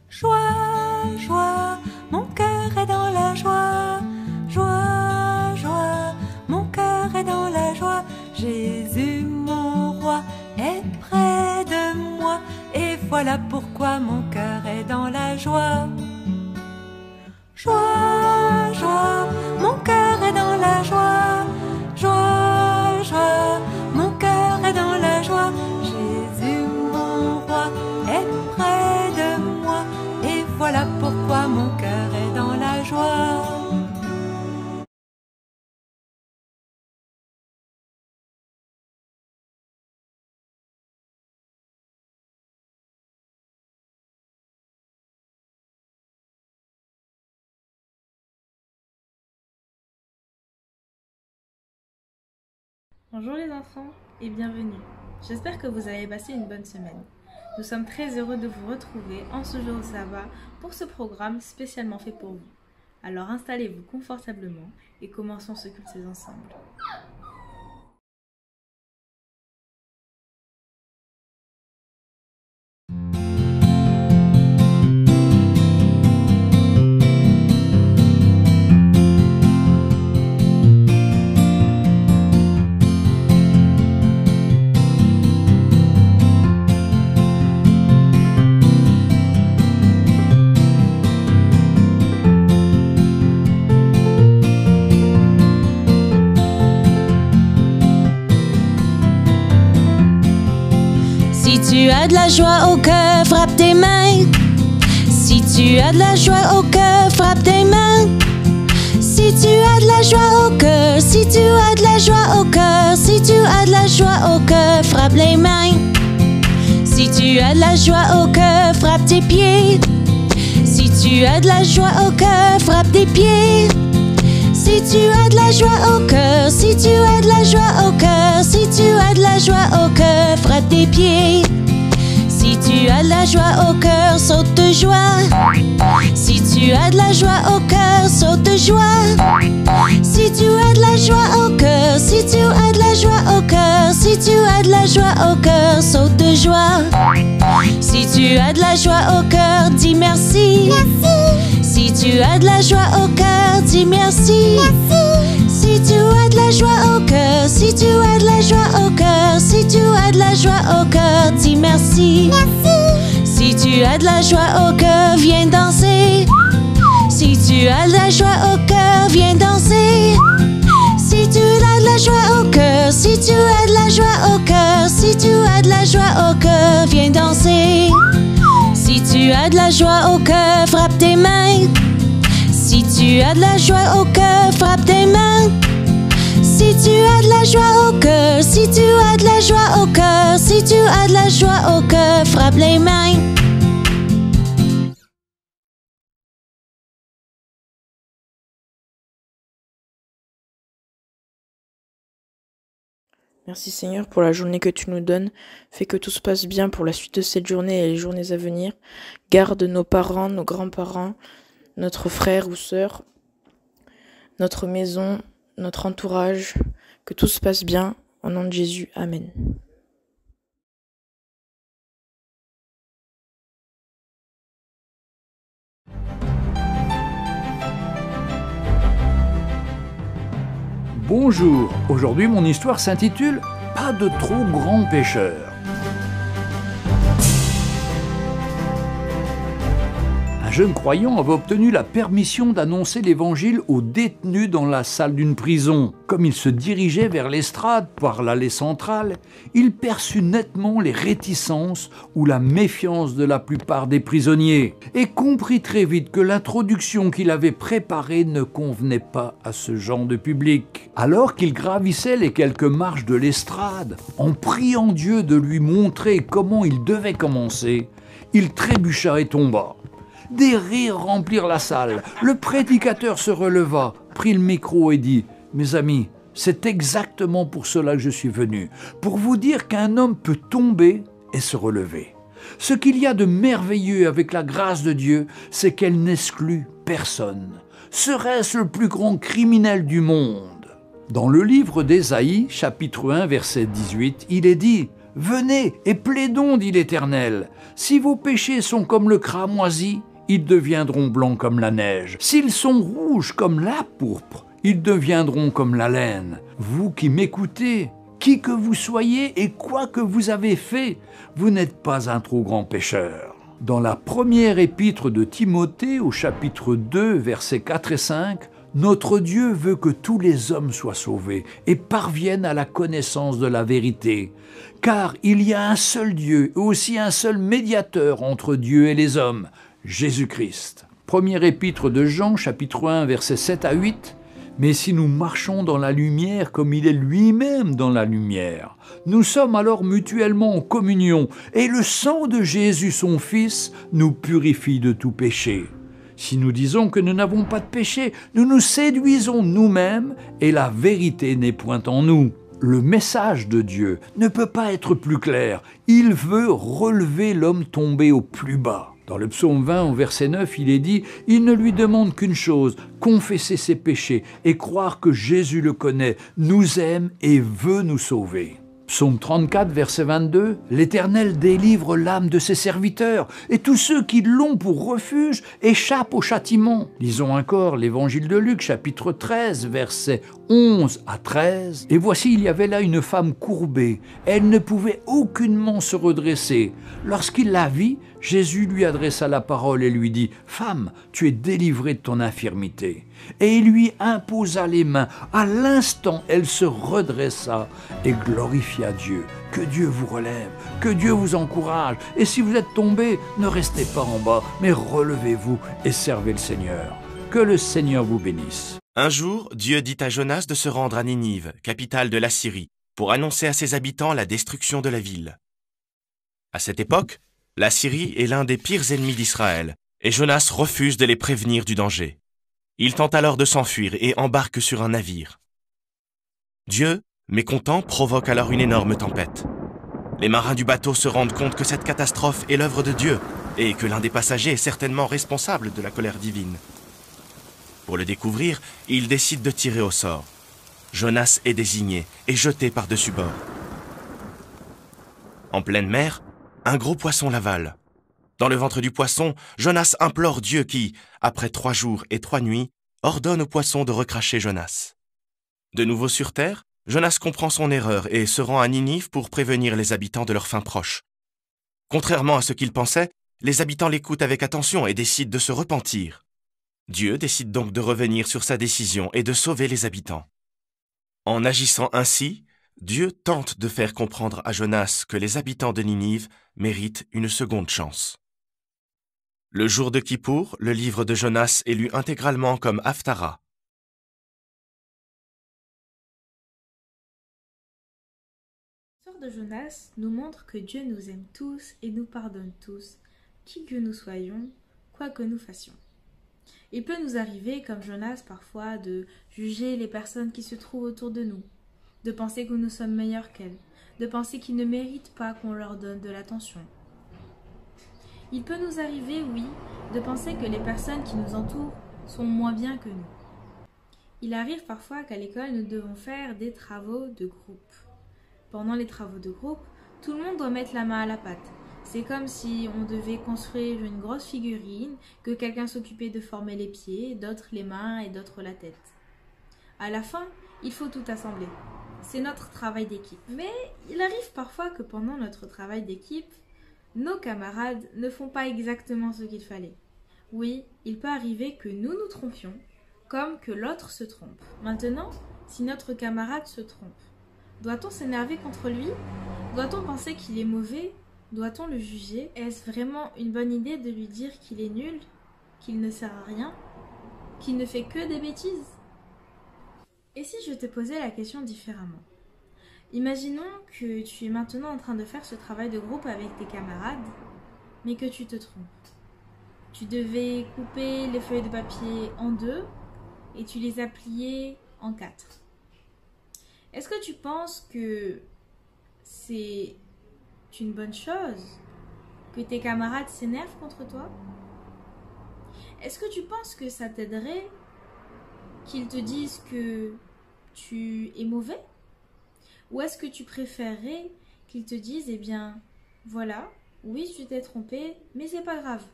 Joie, joie, mon cœur est dans la joie. Joie, joie, mon cœur est dans la joie. Jésus, mon roi, est près de moi. Et voilà pourquoi mon cœur est dans la joie. Joie, joie, mon cœur est dans la joie. Joie, joie, mon cœur est dans la joie. Jésus, mon roi, est près de moi. Et voilà pourquoi mon cœur est dans la joie. Bonjour les enfants et bienvenue. J'espère que vous avez passé une bonne semaine. Nous sommes très heureux de vous retrouver en ce jour de sabbat pour ce programme spécialement fait pour vous. Alors installez-vous confortablement et commençons ce culte ensemble. Si tu as de la joie au cœur, frappe tes mains. Si tu as de la joie au cœur, frappe tes mains. Si tu as de la joie au cœur, si tu as de la joie au cœur, si tu as de la joie au cœur, frappe les mains. Si tu as de la joie au cœur, frappe tes pieds. Si tu as de la joie au cœur, frappe tes pieds. Si tu as de la joie au cœur, si tu as de la joie au cœur, si tu as de la joie au cœur, frappe tes pieds. Si tu as de la joie au cœur, saute de joie. Si tu as de la joie au cœur, saute de joie. Si tu as de la joie au cœur, si tu as de la joie au cœur, si tu as de la joie au cœur, saute de joie. Si tu as de la joie au cœur, dis merci. Si tu as de la joie au cœur, dis merci. Si tu as de la joie au cœur, si tu as de la joie au cœur, si tu as de la joie au cœur, dis merci. Si tu as de la joie au cœur, viens danser. Si tu as de la joie au cœur, viens danser. Si tu as de la joie au cœur, si tu as de la joie au cœur, si tu as de la joie au cœur, viens danser. Si tu as de la joie au cœur, frappe tes mains. Si tu as de la joie au cœur, frappe tes mains. Si tu as de la joie au cœur, si tu as de la joie au cœur, si tu as de la joie au cœur, frappe les mains. Merci Seigneur pour la journée que tu nous donnes. Fais que tout se passe bien pour la suite de cette journée et les journées à venir. Garde nos parents, nos grands-parents, notre frère ou sœur, notre maison, notre entourage. Que tout se passe bien. Au nom de Jésus. Amen. Bonjour, aujourd'hui mon histoire s'intitule « Pas de trop grands pécheurs ». Un jeune croyant avait obtenu la permission d'annoncer l'évangile aux détenus dans la salle d'une prison. Comme il se dirigeait vers l'estrade par l'allée centrale, il perçut nettement les réticences ou la méfiance de la plupart des prisonniers et comprit très vite que l'introduction qu'il avait préparée ne convenait pas à ce genre de public. Alors qu'il gravissait les quelques marches de l'estrade, en priant Dieu de lui montrer comment il devait commencer, il trébucha et tomba. Des rires remplirent la salle. Le prédicateur se releva, prit le micro et dit « Mes amis, c'est exactement pour cela que je suis venu, pour vous dire qu'un homme peut tomber et se relever. Ce qu'il y a de merveilleux avec la grâce de Dieu, c'est qu'elle n'exclut personne. Serait-ce le plus grand criminel du monde ?» Dans le livre d'Ésaïe, chapitre 1, verset 18, il est dit « Venez et plaidons, dit l'Éternel. Si vos péchés sont comme le cramoisi, ils deviendront blancs comme la neige. S'ils sont rouges comme la pourpre, ils deviendront comme la laine. Vous qui m'écoutez, qui que vous soyez et quoi que vous avez fait, vous n'êtes pas un trop grand pécheur. Dans la première épître de Timothée, au chapitre 2, versets 4 et 5, notre Dieu veut que tous les hommes soient sauvés et parviennent à la connaissance de la vérité. Car il y a un seul Dieu et aussi un seul médiateur entre Dieu et les hommes, Jésus-Christ. Première épître de Jean, chapitre 1, versets 7 à 8. Mais si nous marchons dans la lumière comme il est lui-même dans la lumière, nous sommes alors mutuellement en communion, et le sang de Jésus, son Fils, nous purifie de tout péché. Si nous disons que nous n'avons pas de péché, nous nous séduisons nous-mêmes, et la vérité n'est point en nous. Le message de Dieu ne peut pas être plus clair. Il veut relever l'homme tombé au plus bas. Dans le psaume 20, au verset 9, il est dit « Il ne lui demande qu'une chose, confesser ses péchés et croire que Jésus le connaît, nous aime et veut nous sauver. » Psaume 34, verset 22, « L'Éternel délivre l'âme de ses serviteurs, et tous ceux qui l'ont pour refuge échappent au châtiment. » Lisons encore l'Évangile de Luc, chapitre 13, versets 11 à 13. « Et voici, il y avait là une femme courbée. Elle ne pouvait aucunement se redresser. Lorsqu'il la vit, Jésus lui adressa la parole et lui dit « Femme, tu es délivrée de ton infirmité. » Et il lui imposa les mains. À l'instant, elle se redressa et glorifia Dieu. Que Dieu vous relève, que Dieu vous encourage. Et si vous êtes tombé, ne restez pas en bas, mais relevez-vous et servez le Seigneur. Que le Seigneur vous bénisse. Un jour, Dieu dit à Jonas de se rendre à Ninive, capitale de l'Assyrie, pour annoncer à ses habitants la destruction de la ville. À cette époque, la Syrie est l'un des pires ennemis d'Israël, et Jonas refuse de les prévenir du danger. Il tente alors de s'enfuir et embarque sur un navire. Dieu, mécontent, provoque alors une énorme tempête. Les marins du bateau se rendent compte que cette catastrophe est l'œuvre de Dieu, et que l'un des passagers est certainement responsable de la colère divine. Pour le découvrir, ils décident de tirer au sort. Jonas est désigné et jeté par-dessus bord. En pleine mer, un gros poisson l'avale. Dans le ventre du poisson, Jonas implore Dieu qui, après 3 jours et 3 nuits, ordonne au poisson de recracher Jonas. De nouveau sur terre, Jonas comprend son erreur et se rend à Ninive pour prévenir les habitants de leur fin proche. Contrairement à ce qu'il pensait, les habitants l'écoutent avec attention et décident de se repentir. Dieu décide donc de revenir sur sa décision et de sauver les habitants. En agissant ainsi, Dieu tente de faire comprendre à Jonas que les habitants de Ninive méritent une seconde chance. Le jour de Kippour, le livre de Jonas est lu intégralement comme Haftarah. L'histoire de Jonas nous montre que Dieu nous aime tous et nous pardonne tous, qui que nous soyons, quoi que nous fassions. Il peut nous arriver, comme Jonas parfois, de juger les personnes qui se trouvent autour de nous, de penser que nous sommes meilleurs qu'elles, de penser qu'ils ne méritent pas qu'on leur donne de l'attention. Il peut nous arriver, oui, de penser que les personnes qui nous entourent sont moins bien que nous. Il arrive parfois qu'à l'école, nous devons faire des travaux de groupe. Pendant les travaux de groupe, tout le monde doit mettre la main à la pâte. C'est comme si on devait construire une grosse figurine, que quelqu'un s'occupait de former les pieds, d'autres les mains et d'autres la tête. À la fin, il faut tout assembler. C'est notre travail d'équipe. Mais il arrive parfois que pendant notre travail d'équipe, nos camarades ne font pas exactement ce qu'il fallait. Oui, il peut arriver que nous nous trompions, comme que l'autre se trompe. Maintenant, si notre camarade se trompe, doit-on s'énerver contre lui? Doit-on penser qu'il est mauvais? Doit-on le juger? Est-ce vraiment une bonne idée de lui dire qu'il est nul, qu'il ne sert à rien, qu'il ne fait que des bêtises? Et si je te posais la question différemment? Imaginons que tu es maintenant en train de faire ce travail de groupe avec tes camarades, mais que tu te trompes. Tu devais couper les feuilles de papier en 2 et tu les as pliées en 4. Est-ce que tu penses que c'est une bonne chose que tes camarades s'énervent contre toi? Est-ce que tu penses que ça t'aiderait qu'ils te disent que tu es mauvais? Ou est-ce que tu préférerais Qu'ils te disent, eh bien, voilà, oui, tu t'es trompé, mais c'est pas grave.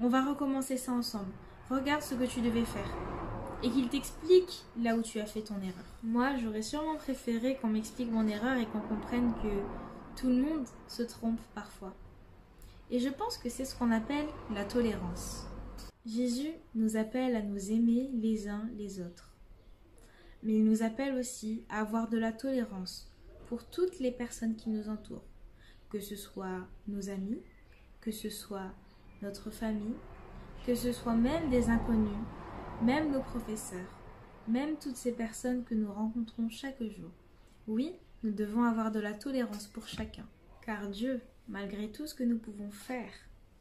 On va recommencer ça ensemble. Regarde ce que tu devais faire. Et qu'ils t'expliquent là où tu as fait ton erreur. Moi, j'aurais sûrement préféré qu'on m'explique mon erreur et qu'on comprenne que tout le monde se trompe parfois. Et je pense que c'est ce qu'on appelle la tolérance. Jésus nous appelle à nous aimer les uns les autres. Mais il nous appelle aussi à avoir de la tolérance pour toutes les personnes qui nous entourent. Que ce soit nos amis, que ce soit notre famille, que ce soit même des inconnus, même nos professeurs, même toutes ces personnes que nous rencontrons chaque jour. Oui, nous devons avoir de la tolérance pour chacun, car Dieu, malgré tout ce que nous pouvons faire,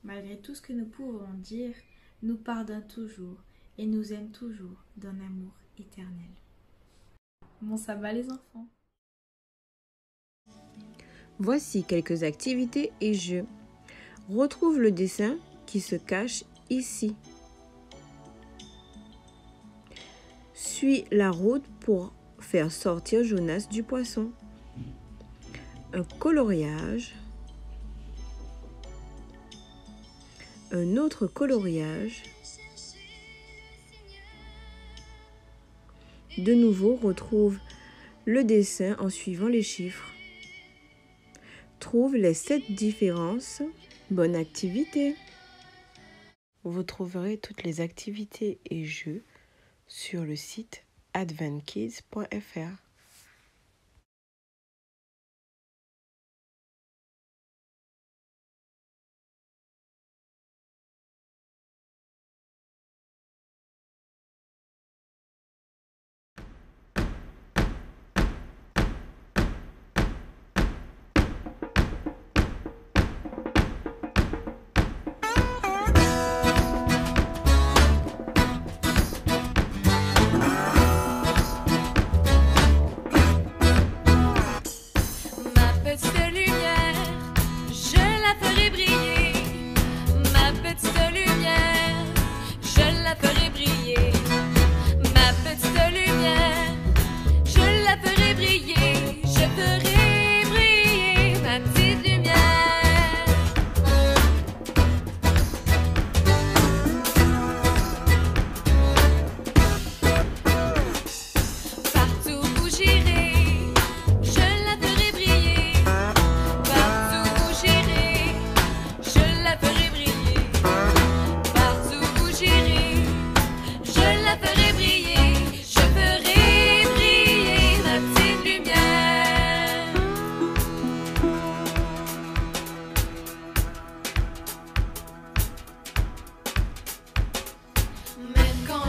malgré tout ce que nous pouvons dire, nous pardonne toujours et nous aime toujours d'un amour éternel. Bon sabbat les enfants! Voici quelques activités et jeux. Retrouve le dessin qui se cache ici. Suis la route pour faire sortir Jonas du poisson. Un coloriage. Un autre coloriage. De nouveau, retrouve le dessin en suivant les chiffres. Trouve les 7 différences. Bonne activité! Vous trouverez toutes les activités et jeux sur le site adventkids.fr.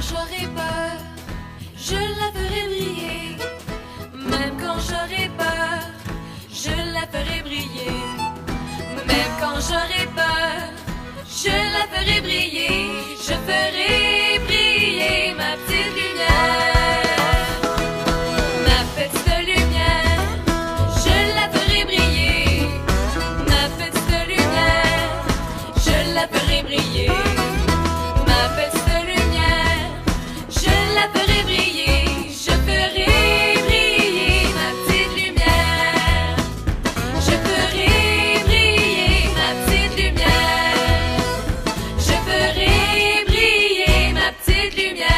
j'aurai peur, je la ferai briller. Même quand j'aurai peur, je la ferai briller. Même quand j'aurai peur, je la ferai briller. Je ferai briller ma petite lumière. Ma petite lumière, je la ferai briller. Ma petite lumière, je la ferai briller. Ma petite lumière, je la ferai briller. Je ferai briller ma petite lumière. Je ferai briller ma petite lumière. Je ferai briller ma petite lumière.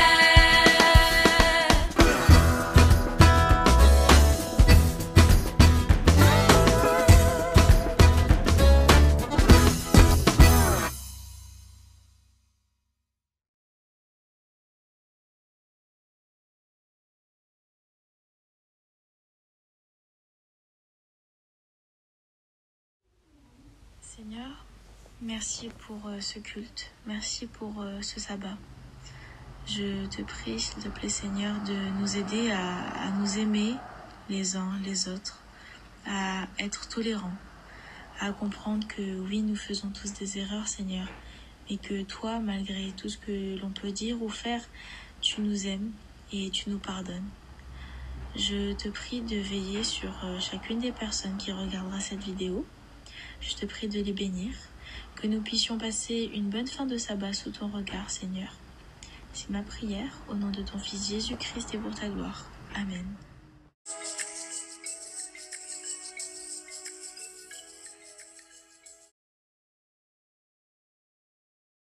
Seigneur, merci pour ce culte, merci pour ce sabbat. Je te prie, s'il te plaît Seigneur, de nous aider à nous aimer les uns les autres, à être tolérants, à comprendre que oui, nous faisons tous des erreurs Seigneur, mais que toi, malgré tout ce que l'on peut dire ou faire, tu nous aimes et tu nous pardonnes. Je te prie de veiller sur chacune des personnes qui regardera cette vidéo. Je te prie de les bénir, que nous puissions passer une bonne fin de sabbat sous ton regard, Seigneur. C'est ma prière, au nom de ton Fils Jésus-Christ et pour ta gloire. Amen.